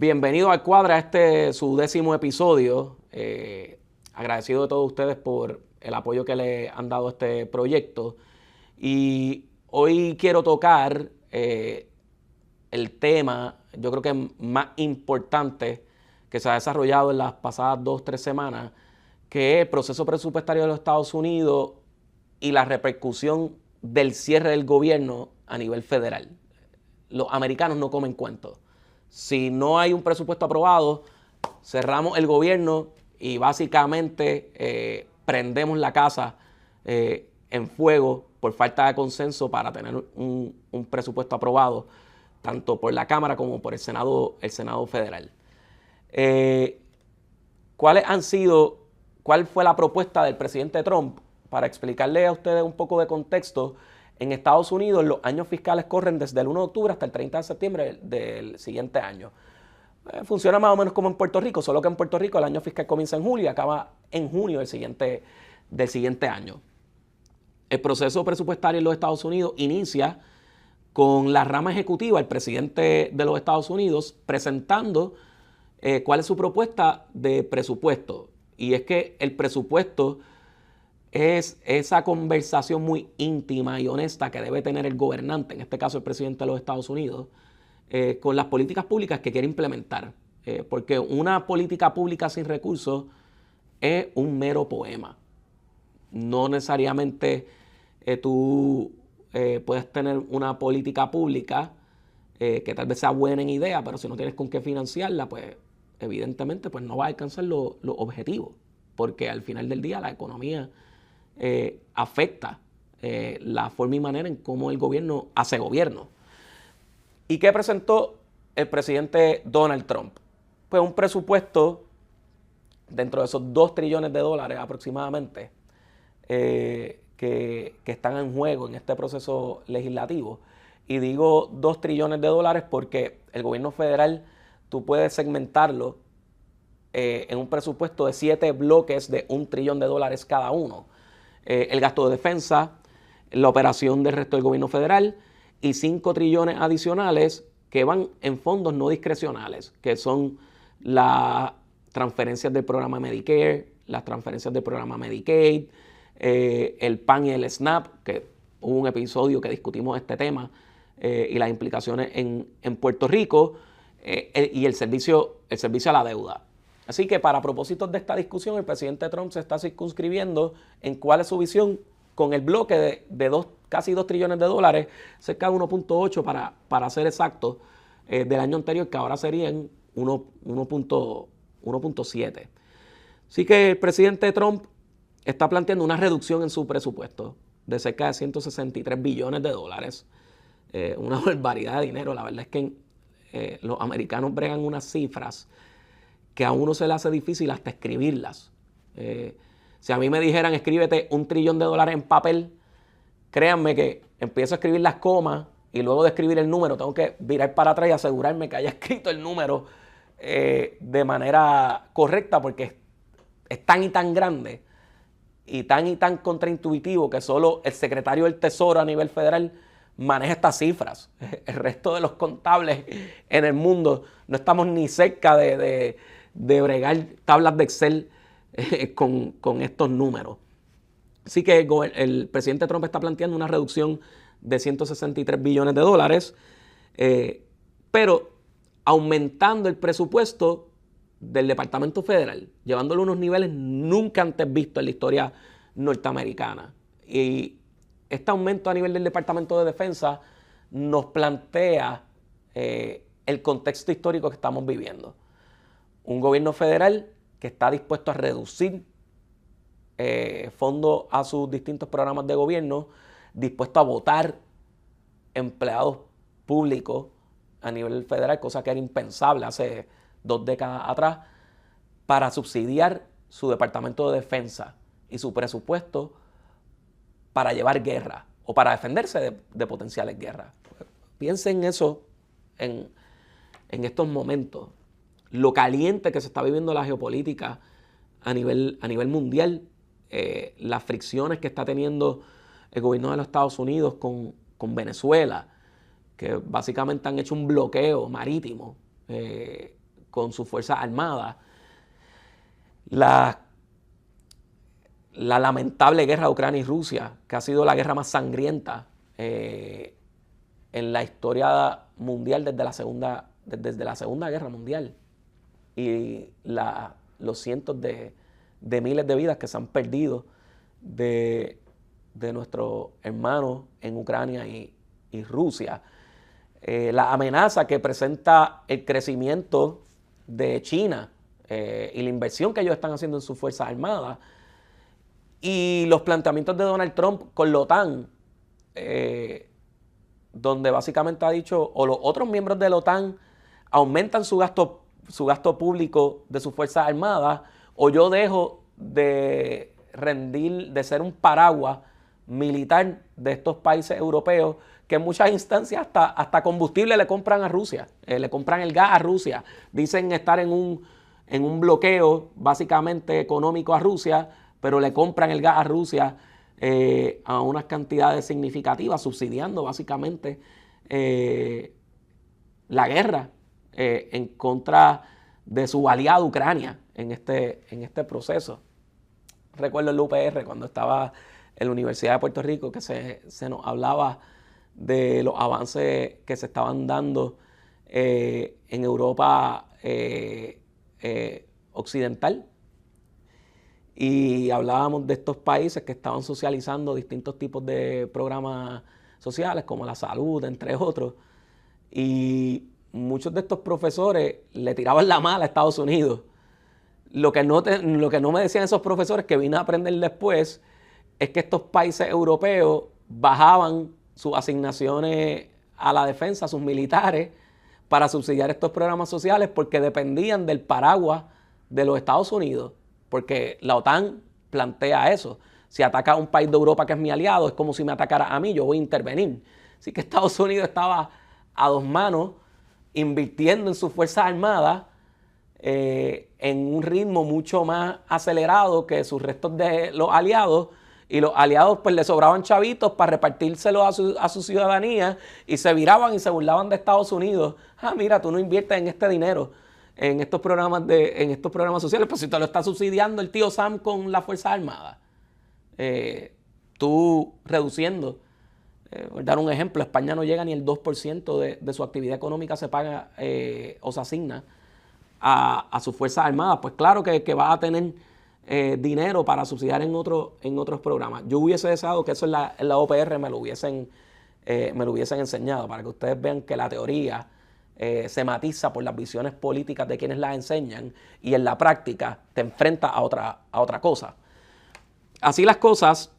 Bienvenido al Cuadra, su 10º episodio. Agradecido de todos ustedes por el apoyo que le han dado a este proyecto. Y hoy quiero tocar el tema, yo creo que más importante que se ha desarrollado en las pasadas 2-3 semanas, que es el proceso presupuestario de los Estados Unidos y la repercusión del cierre del gobierno a nivel federal. Los americanos no comen cuentos. Si no hay un presupuesto aprobado, cerramos el gobierno y básicamente prendemos la casa en fuego por falta de consenso para tener un presupuesto aprobado, tanto por la Cámara como por el Senado federal. ¿Cuál fue la propuesta del presidente Trump? Para explicarle a ustedes un poco de contexto, en Estados Unidos los años fiscales corren desde el 1 de octubre hasta el 30 de septiembre del siguiente año. Funciona más o menos como en Puerto Rico, solo que en Puerto Rico el año fiscal comienza en julio y acaba en junio del siguiente año. El proceso presupuestario en los Estados Unidos inicia con la rama ejecutiva, el presidente de los Estados Unidos, presentando cuál es su propuesta de presupuesto. Y es que el presupuesto es esa conversación muy íntima y honesta que debe tener el gobernante, en este caso el presidente de los Estados Unidos, con las políticas públicas que quiere implementar. Porque una política pública sin recursos es un mero poema. No necesariamente tú puedes tener una política pública que tal vez sea buena en idea, pero si no tienes con qué financiarla, pues evidentemente pues no va a alcanzar los objetivos. Porque al final del día la economía afecta la forma y manera en cómo el gobierno hace gobierno. ¿Y qué presentó el presidente Donald Trump? Pues un presupuesto dentro de esos 2 trillones de dólares aproximadamente que están en juego en este proceso legislativo. Y digo 2 trillones de dólares porque el gobierno federal tú puedes segmentarlo en un presupuesto de 7 bloques de $1 trillón cada uno. El gasto de defensa, la operación del resto del gobierno federal y 5 trillones adicionales que van en fondos no discrecionales, que son las transferencias del programa Medicare, las transferencias del programa Medicaid, el PAN y el SNAP, que hubo un episodio que discutimos este tema y las implicaciones en Puerto Rico, y el servicio a la deuda. Así que para propósitos de esta discusión, el presidente Trump se está circunscribiendo en cuál es su visión con el bloque de casi 2 trillones de dólares, cerca de 1.8 para ser exacto, del año anterior, que ahora serían 1.7. Así que el presidente Trump está planteando una reducción en su presupuesto de cerca de 163 billones de dólares. Una barbaridad de dinero. La verdad es que los americanos bregan unas cifras que a uno se le hace difícil hasta escribirlas. Si a mí me dijeran escríbete $1 trillón en papel, créanme que empiezo a escribir las comas y luego de escribir el número tengo que virar para atrás y asegurarme que haya escrito el número de manera correcta, porque es tan y tan grande y tan contraintuitivo que solo el secretario del Tesoro a nivel federal maneja estas cifras. El resto de los contables en el mundo no estamos ni cerca de bregar tablas de Excel con estos números. Así que el presidente Trump está planteando una reducción de 163 billones de dólares, pero aumentando el presupuesto del Departamento Federal, llevándolo a unos niveles nunca antes vistos en la historia norteamericana. Y este aumento a nivel del Departamento de Defensa nos plantea el contexto histórico que estamos viviendo. Un gobierno federal que está dispuesto a reducir fondos a sus distintos programas de gobierno, dispuesto a votar empleados públicos a nivel federal, cosa que era impensable hace 2 décadas atrás, para subsidiar su Departamento de Defensa y su presupuesto para llevar guerra o para defenderse de potenciales guerras. Piensen en eso en estos momentos. Lo caliente que se está viviendo la geopolítica a nivel mundial, las fricciones que está teniendo el gobierno de los Estados Unidos con Venezuela, que básicamente han hecho un bloqueo marítimo con sus fuerzas armadas. La lamentable guerra de Ucrania y Rusia, que ha sido la guerra más sangrienta en la historia mundial desde la Segunda Guerra Mundial. Y los cientos de miles de vidas que se han perdido de nuestros hermanos en Ucrania y Rusia. La amenaza que presenta el crecimiento de China y la inversión que ellos están haciendo en sus fuerzas armadas, y los planteamientos de Donald Trump con la OTAN, donde básicamente ha dicho, o los otros miembros de la OTAN aumentan su gasto público de sus fuerzas armadas, o yo dejo de rendir, de ser un paraguas militar de estos países europeos que en muchas instancias hasta combustible le compran a Rusia, le compran el gas a Rusia. Dicen estar en un bloqueo básicamente económico a Rusia, pero le compran el gas a Rusia a unas cantidades significativas, subsidiando básicamente la guerra en contra de su aliado Ucrania en este proceso. Recuerdo el UPR cuando estaba en la Universidad de Puerto Rico que se nos hablaba de los avances que se estaban dando en Europa occidental. Y hablábamos de estos países que estaban socializando distintos tipos de programas sociales, como la salud, entre otros. Y muchos de estos profesores le tiraban la mala a Estados Unidos. Lo que no me decían esos profesores, que vine a aprender después, es que estos países europeos bajaban sus asignaciones a la defensa, a sus militares, para subsidiar estos programas sociales, porque dependían del paraguas de los Estados Unidos. Porque la OTAN plantea eso. Si ataca a un país de Europa que es mi aliado, es como si me atacara a mí, yo voy a intervenir. Así que Estados Unidos estaba a dos manos invirtiendo en sus fuerzas armadas en un ritmo mucho más acelerado que sus restos de los aliados, y los aliados pues le sobraban chavitos para repartírselos a su ciudadanía, y se viraban y se burlaban de Estados Unidos. Mira, tú no inviertes en este dinero en estos programas sociales, pues si te lo está subsidiando el tío Sam con las Fuerzas Armadas. Tú reduciendo, por dar un ejemplo, España no llega ni el 2% de su actividad económica se paga o se asigna a sus Fuerzas Armadas. Pues claro que va a tener dinero para subsidiar en otros programas. Yo hubiese deseado que eso en la OPR me lo hubiesen enseñado, para que ustedes vean que la teoría se matiza por las visiones políticas de quienes las enseñan, y en la práctica te enfrenta a otra cosa. Así las cosas,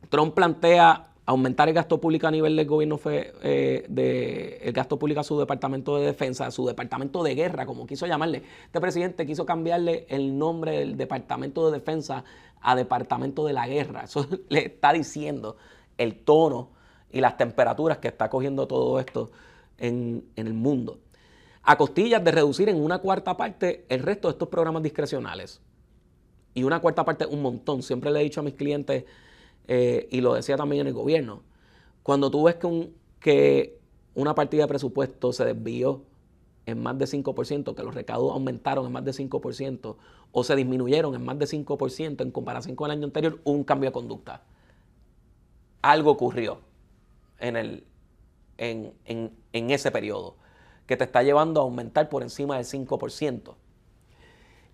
Trump plantea aumentar el gasto público a nivel del gobierno, el gasto público a su departamento de defensa, a su departamento de guerra, como quiso llamarle. Este presidente quiso cambiarle el nombre del departamento de defensa a departamento de la guerra. Eso le está diciendo el tono y las temperaturas que está cogiendo todo esto en el mundo, a costillas de reducir en una cuarta parte el resto de estos programas discrecionales. Y una cuarta parte un montón. Siempre le he dicho a mis clientes, y lo decía también en el gobierno, cuando tú ves que una partida de presupuesto se desvió en más de 5%, que los recaudos aumentaron en más de 5%, o se disminuyeron en más de 5% en comparación con el año anterior, hubo un cambio de conducta. Algo ocurrió en ese periodo que te está llevando a aumentar por encima del 5%.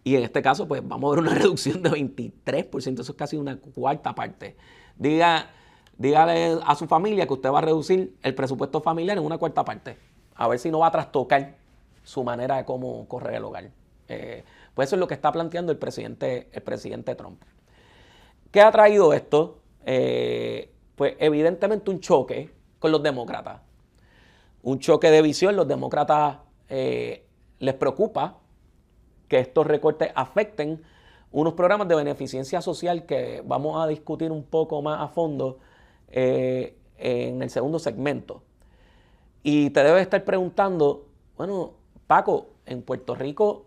Y en este caso, pues vamos a ver una reducción de 23%, eso es casi una cuarta parte. Dígale a su familia que usted va a reducir el presupuesto familiar en una cuarta parte, a ver si no va a trastocar su manera de cómo correr el hogar. Pues eso es lo que está planteando el presidente Trump. ¿Qué ha traído esto? Pues evidentemente un choque con los demócratas. Un choque de visión. Los demócratas les preocupa que estos recortes afecten unos programas de beneficencia social que vamos a discutir un poco más a fondo en el segundo segmento. Y te debes estar preguntando, bueno, Paco, en Puerto Rico,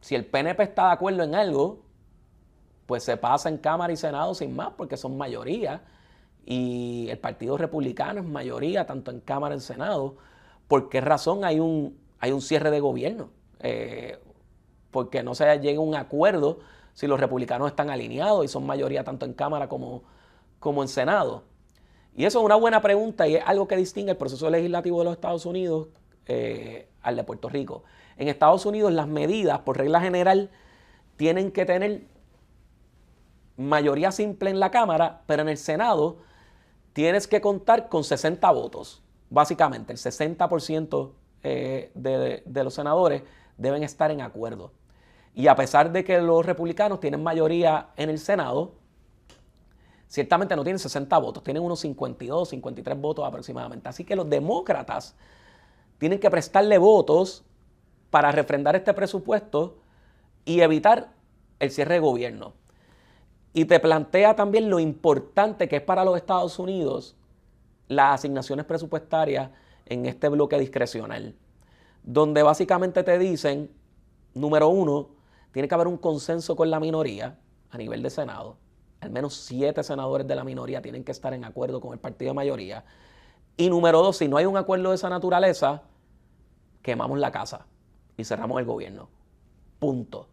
si el PNP está de acuerdo en algo, pues se pasa en Cámara y Senado sin más, porque son mayoría, y el Partido Republicano es mayoría tanto en Cámara y en Senado. ¿Por qué razón hay un cierre de gobierno? porque no se llegue a un acuerdo si los republicanos están alineados y son mayoría tanto en Cámara como en Senado. Y eso es una buena pregunta y es algo que distingue el proceso legislativo de los Estados Unidos al de Puerto Rico. En Estados Unidos las medidas, por regla general, tienen que tener mayoría simple en la Cámara, pero en el Senado tienes que contar con 60 votos. Básicamente, el 60% de los senadores deben estar en acuerdo. Y a pesar de que los republicanos tienen mayoría en el Senado, ciertamente no tienen 60 votos, tienen unos 52, 53 votos aproximadamente. Así que los demócratas tienen que prestarle votos para refrendar este presupuesto y evitar el cierre de gobierno. Y te plantea también lo importante que es para los Estados Unidos las asignaciones presupuestarias en este bloque discrecional, donde básicamente te dicen, número uno, tiene que haber un consenso con la minoría a nivel de Senado. Al menos 7 senadores de la minoría tienen que estar en acuerdo con el partido de mayoría. Y número 2, si no hay un acuerdo de esa naturaleza, quemamos la casa y cerramos el gobierno. Punto.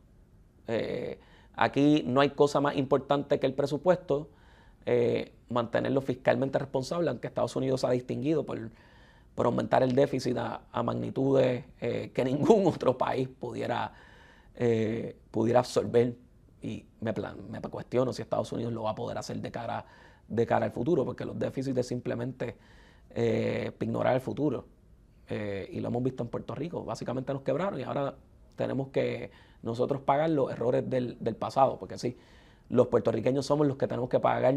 Aquí no hay cosa más importante que el presupuesto, mantenerlo fiscalmente responsable, aunque Estados Unidos se ha distinguido por aumentar el déficit a magnitudes que ningún otro país pudiera absorber. Y me cuestiono si Estados Unidos lo va a poder hacer de cara al futuro, porque los déficits es simplemente ignorar el futuro. Y lo hemos visto en Puerto Rico. Básicamente nos quebraron y ahora tenemos que nosotros pagar los errores del pasado, porque sí, los puertorriqueños somos los que tenemos que pagar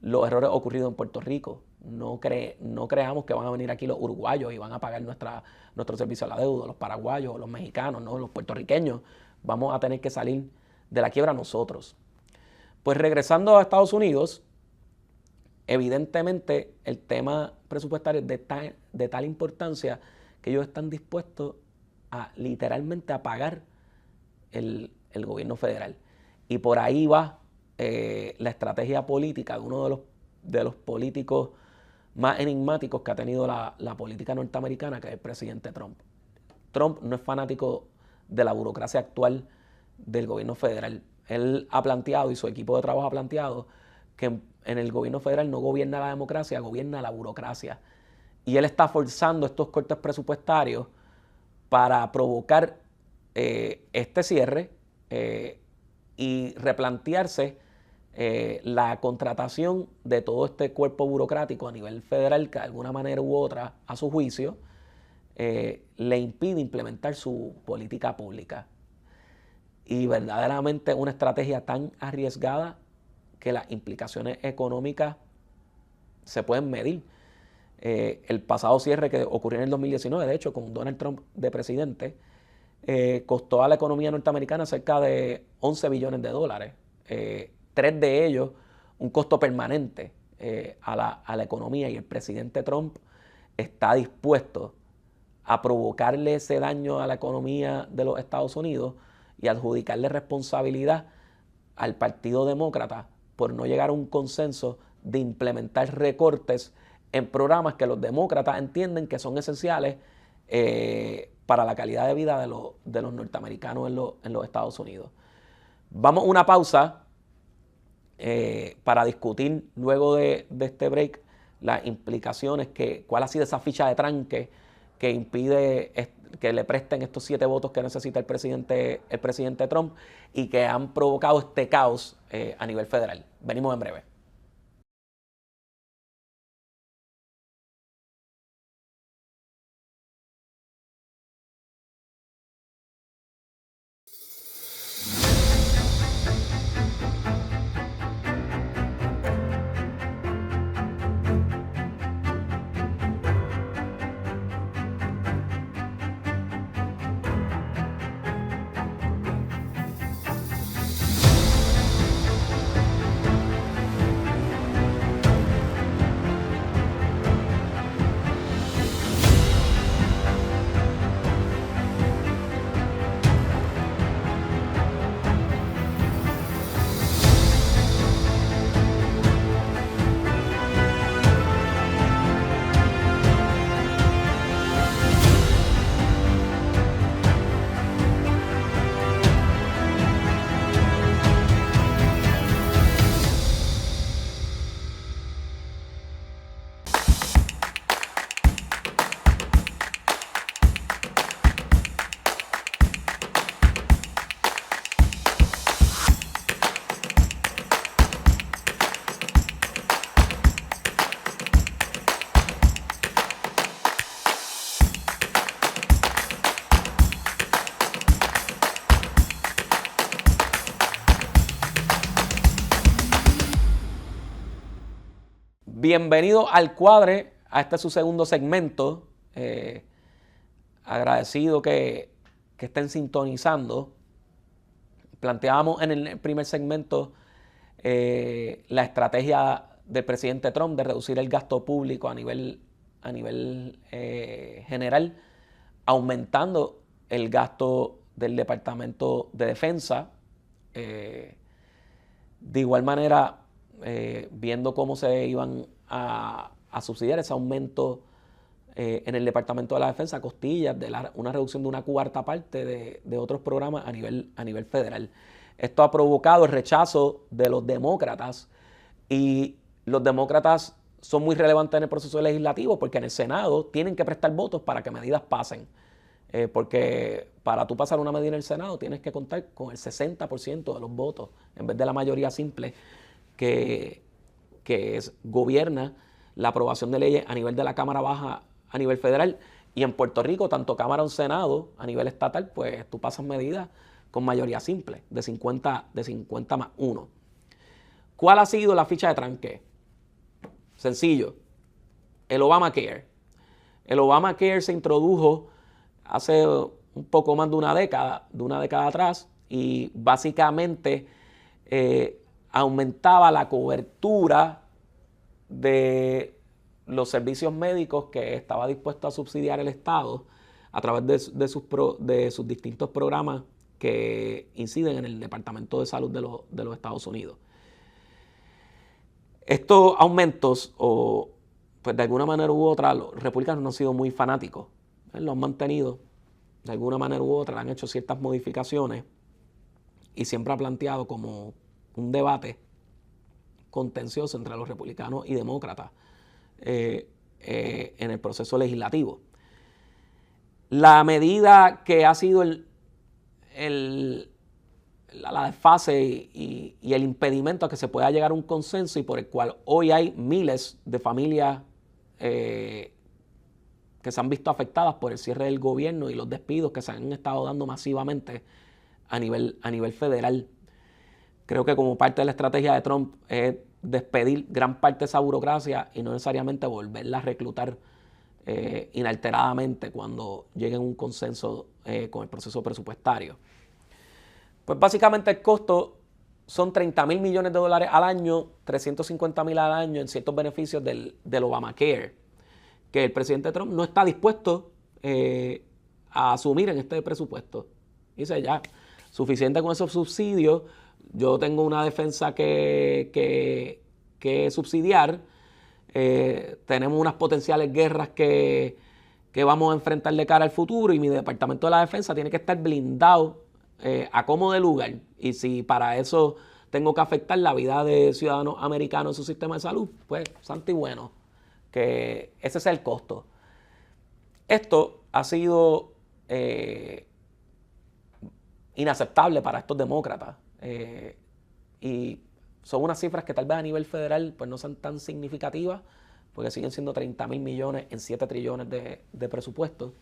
los errores ocurridos en Puerto Rico. No creamos que van a venir aquí los uruguayos y van a pagar nuestro servicio a la deuda, los paraguayos, los mexicanos, no, los puertorriqueños. Vamos a tener que salir de la quiebra nosotros. Pues regresando a Estados Unidos, evidentemente el tema presupuestario es de tal importancia que ellos están dispuestos a literalmente a pagar el gobierno federal. Y por ahí va la estrategia política de uno de los políticos más enigmáticos que ha tenido la política norteamericana, que es el presidente Trump. Trump no es fanático de la burocracia actual del gobierno federal. Él ha planteado, y su equipo de trabajo ha planteado, que en el gobierno federal no gobierna la democracia, gobierna la burocracia. Y él está forzando estos cortes presupuestarios para provocar este cierre y replantearse la contratación de todo este cuerpo burocrático a nivel federal que de alguna manera u otra, a su juicio, le impide implementar su política pública. Y verdaderamente una estrategia tan arriesgada que las implicaciones económicas se pueden medir. El pasado cierre que ocurrió en el 2019, de hecho, con Donald Trump de presidente, costó a la economía norteamericana cerca de 11 billones de dólares. 3 de ellos, un costo permanente a la economía, y el presidente Trump está dispuesto a provocarle ese daño a la economía de los Estados Unidos y adjudicarle responsabilidad al Partido Demócrata por no llegar a un consenso de implementar recortes en programas que los demócratas entienden que son esenciales para la calidad de vida de los norteamericanos en los Estados Unidos. Vamos a una pausa para discutir luego de este break las implicaciones, cuál ha sido esa ficha de tranque que impide que le presten estos 7 votos que necesita el presidente Trump y que han provocado este caos a nivel federal. Venimos en breve. Bienvenido al Cuadre, a este su segundo segmento. Agradecido que estén sintonizando. Planteábamos en el primer segmento la estrategia del presidente Trump de reducir el gasto público a nivel general, aumentando el gasto del Departamento de Defensa. De igual manera, viendo cómo se iban a subsidiar ese aumento en el Departamento de la Defensa a costillas de una reducción de una cuarta parte de otros programas a nivel federal. Esto ha provocado el rechazo de los demócratas, y los demócratas son muy relevantes en el proceso legislativo porque en el Senado tienen que prestar votos para que medidas pasen. Porque para tú pasar una medida en el Senado tienes que contar con el 60% de los votos en vez de la mayoría simple que gobierna la aprobación de leyes a nivel de la Cámara Baja a nivel federal. Y en Puerto Rico, tanto Cámara como Senado a nivel estatal, pues tú pasas medidas con mayoría simple, de 50 más 1. ¿Cuál ha sido la ficha de tranque? Sencillo, el Obamacare. El Obamacare se introdujo hace un poco más de una década atrás, y básicamente aumentaba la cobertura de los servicios médicos que estaba dispuesto a subsidiar el Estado a través de sus distintos programas que inciden en el Departamento de Salud de los Estados Unidos. Estos aumentos, pues de alguna manera u otra, los republicanos no han sido muy fanáticos. Lo han mantenido de alguna manera u otra, le han hecho ciertas modificaciones, y siempre ha planteado como un debate contencioso entre los republicanos y demócratas en el proceso legislativo. La medida que ha sido la desfase y el impedimento a que se pueda llegar a un consenso, y por el cual hoy hay miles de familias que se han visto afectadas por el cierre del gobierno y los despidos que se han estado dando masivamente a nivel federal. Creo que como parte de la estrategia de Trump es despedir gran parte de esa burocracia y no necesariamente volverla a reclutar inalteradamente cuando llegue a un consenso con el proceso presupuestario. Pues básicamente el costo son $30,000 millones al año, $350,000 al año en ciertos beneficios del Obamacare, que el presidente Trump no está dispuesto a asumir en este presupuesto. Dice ya, suficiente con esos subsidios, yo tengo una defensa que subsidiar, tenemos unas potenciales guerras que vamos a enfrentar de cara al futuro, y mi Departamento de la Defensa tiene que estar blindado a como de lugar. Y si para eso tengo que afectar la vida de ciudadanos americanos en su sistema de salud, pues santo y bueno, que ese es el costo. Esto ha sido inaceptable para estos demócratas, y son unas cifras que tal vez a nivel federal pues no son tan significativas, porque siguen siendo $30,000 millones en 7 trillones de presupuesto.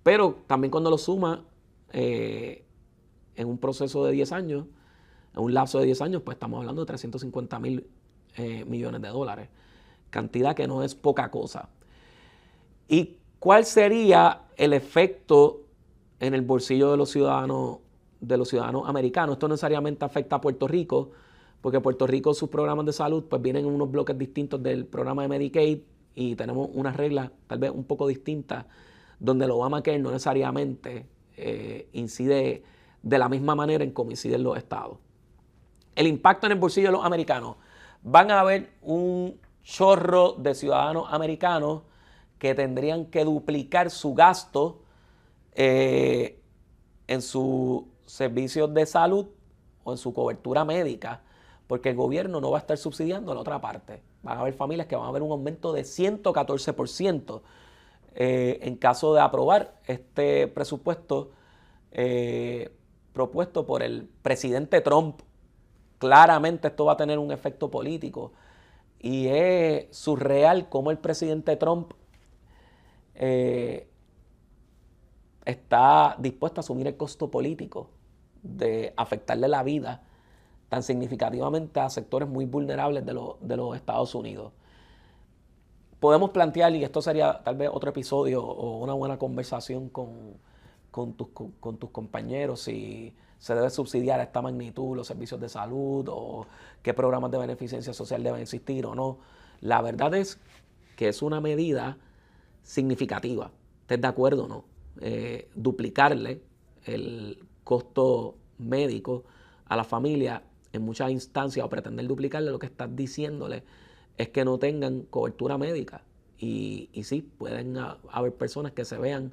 Pero también cuando lo suma en un proceso de 10 años, en un lapso de 10 años, pues estamos hablando de $350,000 millones de dólares. Cantidad que no es poca cosa. ¿Y cuál sería el efecto en el bolsillo de los ciudadanos americanos? Esto no necesariamente afecta a Puerto Rico, porque Puerto Rico, sus programas de salud pues vienen en unos bloques distintos del programa de Medicaid, y tenemos unas reglas tal vez un poco distintas, donde el Obamacare no necesariamente incide de la misma manera en cómo inciden los estados. El impacto en el bolsillo de los americanos: van a haber un chorro de ciudadanos americanos que tendrían que duplicar su gasto en sus servicios de salud o en su cobertura médica, porque el gobierno no va a estar subsidiando la otra parte. Van a haber familias que van a ver un aumento de 114% en caso de aprobar este presupuesto propuesto por el presidente Trump. Claramente esto va a tener un efecto político, y es surreal cómo el presidente Trump está dispuesto a asumir el costo político de afectarle la vida tan significativamente a sectores muy vulnerables de los Estados Unidos. podemos plantear, y esto sería tal vez otro episodio o una buena conversación con tus compañeros, si se debe subsidiar a esta magnitud los servicios de salud o qué programas de beneficencia social deben existir o no. La verdad es que es una medida significativa. ¿Estés de acuerdo o no? Duplicarle el costo médico a la familia en muchas instancias o pretender duplicarle, lo que estás diciéndole es que no tengan cobertura médica. Y sí, pueden haber personas que se vean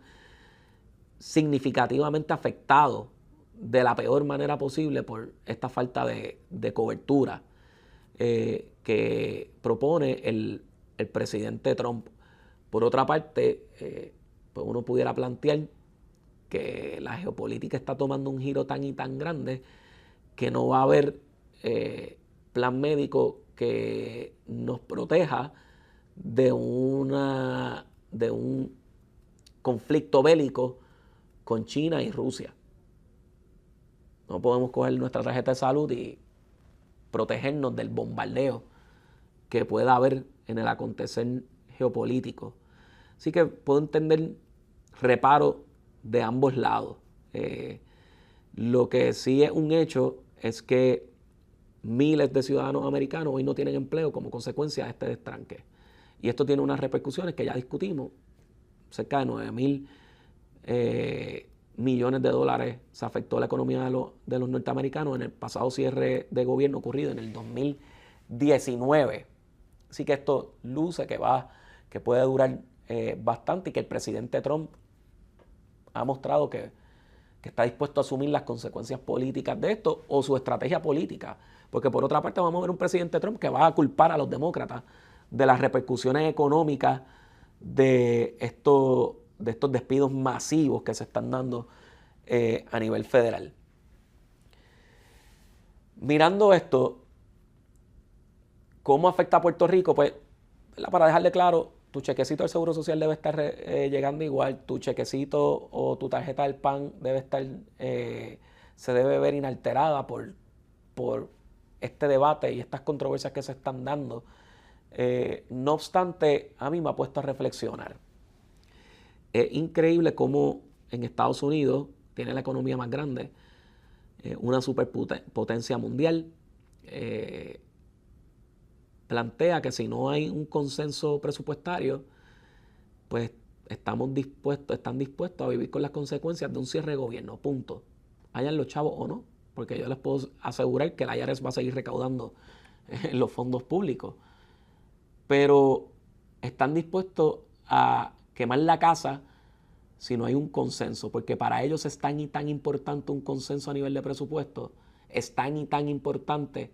significativamente afectados de la peor manera posible por esta falta de cobertura que propone el presidente Trump. Por otra parte, pues uno pudiera plantear que la geopolítica está tomando un giro tan y tan grande que no va a haber plan médico que nos proteja de un conflicto bélico con China y Rusia. No podemos coger nuestra tarjeta de salud y protegernos del bombardeo que pueda haber en el acontecer geopolítico. Así que puedo entender reparo de ambos lados. Lo que sí es un hecho es que miles de ciudadanos americanos hoy no tienen empleo como consecuencia de este destranque. Y esto tiene unas repercusiones que ya discutimos. Cerca de 9,000 millones de dólares se afectó la economía de los norteamericanos en el pasado cierre de gobierno ocurrido en el 2019. Así que esto luce que puede durar bastante y que el presidente Trump ha mostrado que está dispuesto a asumir las consecuencias políticas de esto o su estrategia política. Porque por otra parte vamos a ver un presidente Trump que va a culpar a los demócratas de las repercusiones económicas de estos despidos masivos que se están dando a nivel federal. Mirando esto, ¿cómo afecta a Puerto Rico? Pues, para dejarle claro, tu chequecito del Seguro Social debe estar llegando igual, tu chequecito o tu tarjeta del PAN debe estar, se debe ver inalterada por este debate y estas controversias que se están dando. No obstante, a mí me ha puesto a reflexionar. Es increíble cómo en Estados Unidos tiene la economía más grande, una superpotencia mundial, plantea que si no hay un consenso presupuestario, pues están dispuestos a vivir con las consecuencias de un cierre de gobierno, punto. Hayan los chavos o no, porque yo les puedo asegurar que la IRS va a seguir recaudando los fondos públicos. Pero están dispuestos a quemar la casa si no hay un consenso, porque para ellos es tan y tan importante un consenso a nivel de presupuesto, es tan y tan importante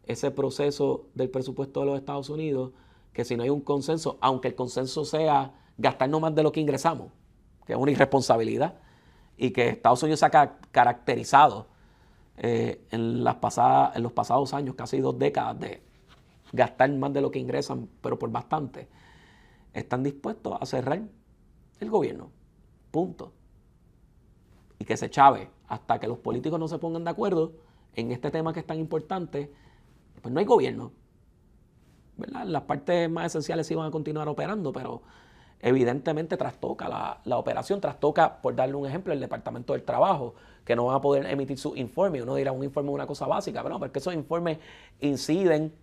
ese proceso del presupuesto de los Estados Unidos, que si no hay un consenso, aunque el consenso sea gastarnos más de lo que ingresamos, que es una irresponsabilidad, y que Estados Unidos se ha caracterizado en los pasados años, casi 2 décadas, de gastar más de lo que ingresan, pero por bastante, están dispuestos a cerrar el gobierno, punto. Y que se chave hasta que los políticos no se pongan de acuerdo en este tema que es tan importante, pues no hay gobierno, ¿verdad? Las partes más esenciales sí van a continuar operando, pero evidentemente trastoca la operación, trastoca, por darle un ejemplo, el Departamento del Trabajo, que no van a poder emitir su informe. Uno dirá, un informe es una cosa básica, pero no, porque esos informes inciden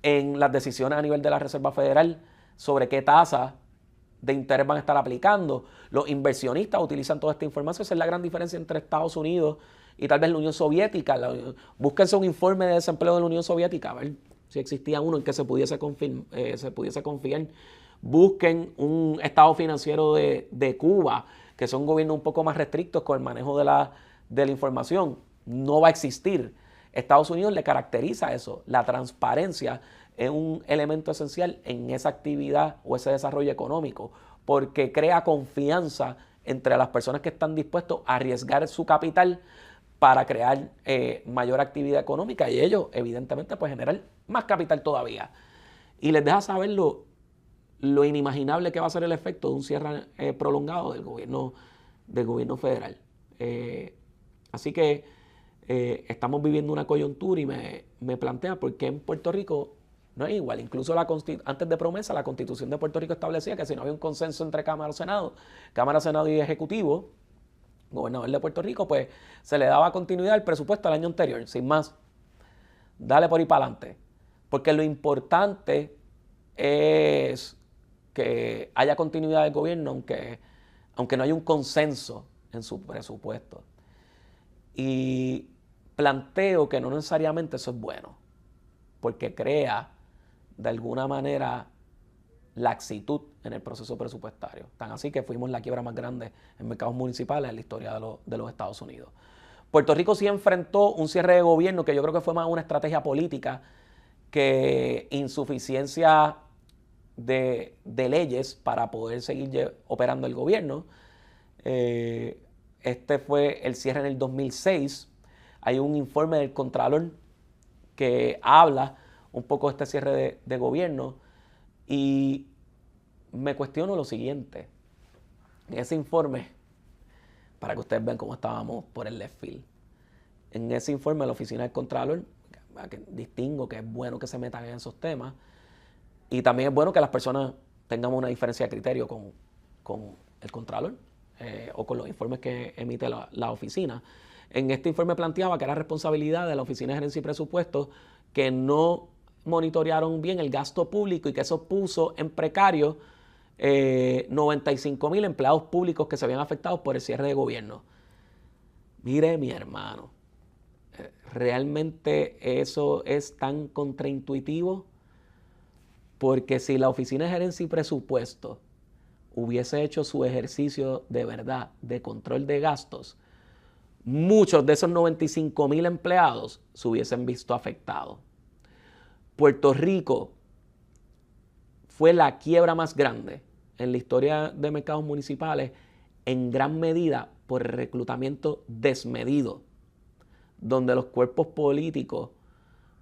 en las decisiones a nivel de la Reserva Federal sobre qué tasa de interés van a estar aplicando. Los inversionistas utilizan toda esta información. Esa es la gran diferencia entre Estados Unidos y tal vez la Unión Soviética. Búsquense un informe de desempleo de la Unión Soviética, a ver si existía uno en que se pudiese confiar. Busquen un estado financiero de Cuba, que son gobiernos un poco más restrictos con el manejo de la información. No va a existir. Estados Unidos le caracteriza eso. La transparencia es un elemento esencial en esa actividad o ese desarrollo económico, porque crea confianza entre las personas que están dispuestos a arriesgar su capital para crear mayor actividad económica y ellos, evidentemente, pues generar más capital todavía. Y les deja saber lo inimaginable que va a ser el efecto de un cierre prolongado del gobierno federal. Así que estamos viviendo una coyuntura y me plantea por qué en Puerto Rico no es igual. Incluso antes de promesa, la Constitución de Puerto Rico establecía que si no había un consenso entre Cámara, Senado y Ejecutivo, gobernador de Puerto Rico, pues se le daba continuidad al presupuesto del año anterior, sin más. Dale por ahí para adelante. Porque lo importante es que haya continuidad del gobierno, aunque no haya un consenso en su presupuesto. Y planteo que no necesariamente eso es bueno, porque crea de alguna manera laxitud en el proceso presupuestario. Tan así que fuimos la quiebra más grande en mercados municipales en la historia de los Estados Unidos. Puerto Rico sí enfrentó un cierre de gobierno que yo creo que fue más una estrategia política que insuficiencia de leyes para poder seguir operando el gobierno. Este fue el cierre en el 2006. Hay un informe del Contralor que habla un poco de este cierre de gobierno y me cuestiono lo siguiente. En ese informe, para que ustedes vean cómo estábamos por el left field, en ese informe la oficina del Contralor, que distingo que es bueno que se metan en esos temas, y también es bueno que las personas tengamos una diferencia de criterio con el Contralor o con los informes que emite la oficina. En este informe planteaba que era responsabilidad de la Oficina de Gerencia y Presupuestos que no monitorearon bien el gasto público y que eso puso en precario 95,000 empleados públicos que se habían afectado por el cierre de gobierno. Mire, mi hermano, realmente eso es tan contraintuitivo, porque si la Oficina de Gerencia y Presupuesto hubiese hecho su ejercicio de verdad de control de gastos, muchos de esos 95,000 empleados se hubiesen visto afectados. Puerto Rico fue la quiebra más grande en la historia de mercados municipales, en gran medida por el reclutamiento desmedido, donde los cuerpos políticos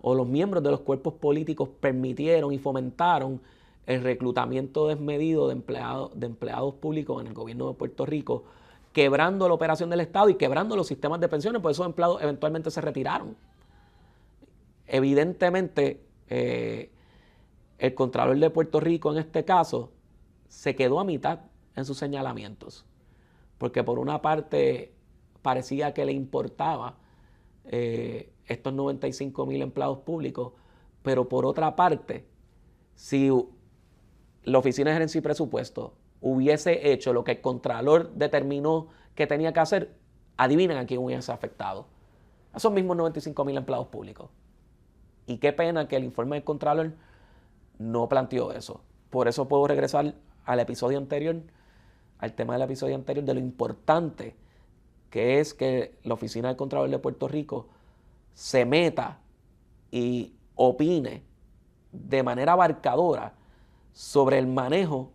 o los miembros de los cuerpos políticos permitieron y fomentaron el reclutamiento desmedido de empleados públicos en el gobierno de Puerto Rico, quebrando la operación del Estado y quebrando los sistemas de pensiones, pues esos empleados eventualmente se retiraron. Evidentemente, el Contralor de Puerto Rico en este caso se quedó a mitad en sus señalamientos, porque por una parte parecía que le importaba estos 95,000 empleados públicos, pero por otra parte, si la Oficina de Gerencia y Presupuesto hubiese hecho lo que el Contralor determinó que tenía que hacer, adivinen a quién hubiese afectado. A esos mismos 95,000 empleados públicos. Y qué pena que el informe del Contralor no planteó eso. Por eso puedo regresar al episodio anterior, al tema del episodio anterior, de lo importante que es que la Oficina del Contralor de Puerto Rico se meta y opine de manera abarcadora sobre el manejo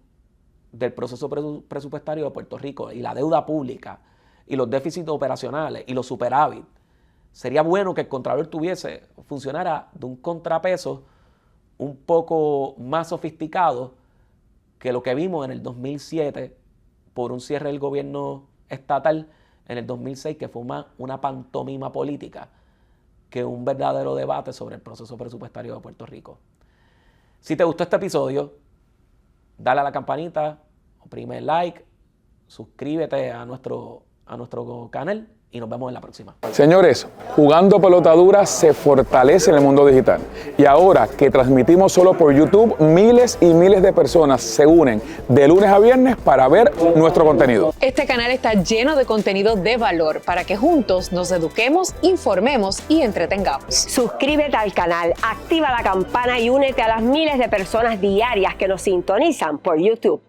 del proceso presupuestario de Puerto Rico y la deuda pública y los déficits operacionales y los superávit. Sería bueno que el Contralor funcionara de un contrapeso un poco más sofisticado que lo que vimos en el 2007 por un cierre del gobierno estatal, en el 2006, que fue una pantomima política, que un verdadero debate sobre el proceso presupuestario de Puerto Rico. Si te gustó este episodio, dale a la campanita, oprime el like, suscríbete a nuestro canal y nos vemos en la próxima. Señores, Jugando Pelota Dura se fortalece en el mundo digital. Y ahora que transmitimos solo por YouTube, miles y miles de personas se unen de lunes a viernes para ver nuestro contenido. Este canal está lleno de contenido de valor para que juntos nos eduquemos, informemos y entretengamos. Suscríbete al canal, activa la campana y únete a las miles de personas diarias que nos sintonizan por YouTube.